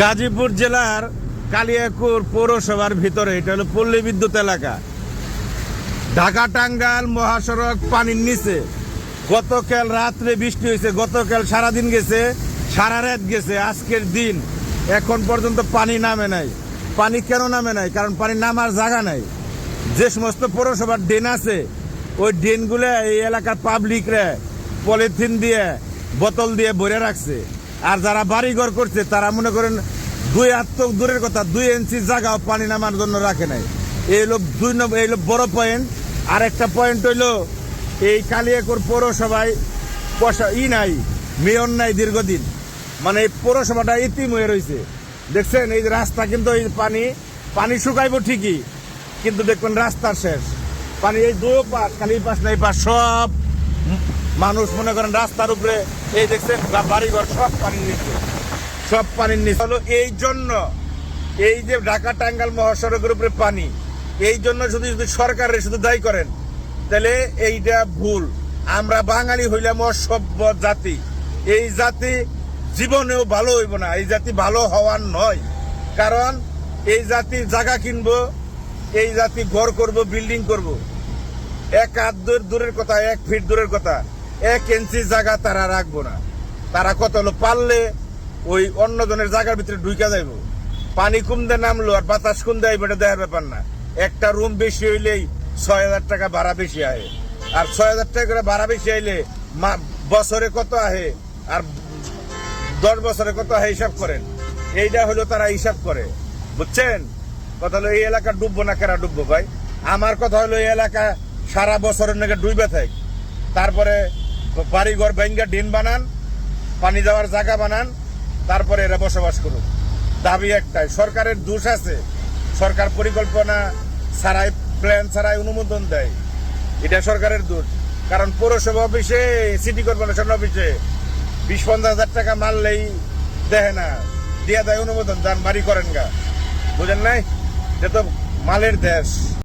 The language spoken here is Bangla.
গাজীপুর জেলার কালিয়াকুর পৌরসভার ভিতরে, এটা হলো পল্লী বিদ্যুৎ এলাকা। ঢাকা টাঙ্গাইল মহাসড়ক পানির নিচে। গতকাল রাত্রে বৃষ্টি হয়েছে, গতকাল সারাদিন গেছে, সারা রাত গেছে, আজকের দিন এখন পর্যন্ত পানি নামে নাই। পানি কেন নামে নাই? কারণ পানি নামার জায়গা নাই। যে সমস্ত পৌরসভার ড্রেন আছে, ওই ড্রেনগুলো এই এলাকার পাবলিকরা পলিথিন দিয়ে বোতল দিয়ে ভরে রাখছে। আর যারা বাড়িঘর করছে তারা মনে করেন 2 হাত তো দূরের কথা, 2 ইঞ্চি জায়গাও পানি নামার জন্য রাখে নাই। এই হলো বড় পয়েন্ট। আর একটা পয়েন্ট হইলো এই কালিয়াকুর পৌরসভায় নাই, মেয়র নাই দীর্ঘদিন। মানে এই পৌরসভাটা ইতিম হয়ে রয়েছে। দেখছেন এই যে রাস্তা, কিন্তু এই পানি শুকাইব ঠিকই, কিন্তু দেখবেন রাস্তার শেষ পানি। এই 2 পাশ, খালি এই পাশ না এই পাশ, সব মানুষ মনে করেন রাস্তার উপরে। এই দেখছেন বাড়িঘর সব পানির নিচে, সব পানির নিচে। হলো এই জন্য এই যে ঢাকা টাঙ্গাইল মহাসড়কের উপরে পানি, এই জন্য যদি সরকারের শুধু দায়ী করেন তাহলে এইটা ভুল। আমরা বাঙালি হইলাম অসভ্য জাতি। এই জাতি জীবনেও ভালো হইব না, এই জাতি ভালো হওয়ার নয়। কারণ এই জাতি জায়গা কিনবো, এই জাতি ঘর করব, বিল্ডিং করব। 1 হাত দূরের কথা, 1 ফিট দূরের কথা, 1 ইঞ্চি জায়গা তারা রাখবো না। তারা কত হলো পারলে ওই অন্যজনের জায়গার ভিতরে ঢুকে যাইব। পানি কুমদে নামলো আর বাতাস কুমদে আইব, এটা দেখার ব্যাপার না। একটা রুম বেশি হইলেই 6,000 টাকা ভাড়া বেশি আহে। আর 6,000 টাকা করে ভাড়া বেশি আইলে বছরে কত আহে আর 10 বছরে কত আহে হিসাব করেন। এইটা হলো তারা হিসাব করে, বুঝছেন? কথা হলো এই এলাকা ডুববো না, কেরা ডুববো ভাই? আমার কথা হলো এই এলাকা সারা বছরের নাকি ডুবে থাকে। তারপরে বাড়িঘর ভেঙ্গা ড্রেন বানান, পানি যাওয়ার জায়গা বানান, তারপরে এরা বসবাস করুক। দাবি একটাই, সরকারের দোষ আছে। সরকার পরিকল্পনা ছাড়াই, প্ল্যান ছাড়াই অনুমোদন দেয়, এটা সরকারের দোষ। কারণ পৌরসভা অফিসে, সিটি কর্পোরেশন অফিসে 20-50 হাজার টাকা মারলেই দেখে না, দিয়ে দেয় অনুমোদন, যান বাড়ি করেন গা। বুঝেন নাই? এটা তো মালের দেশ।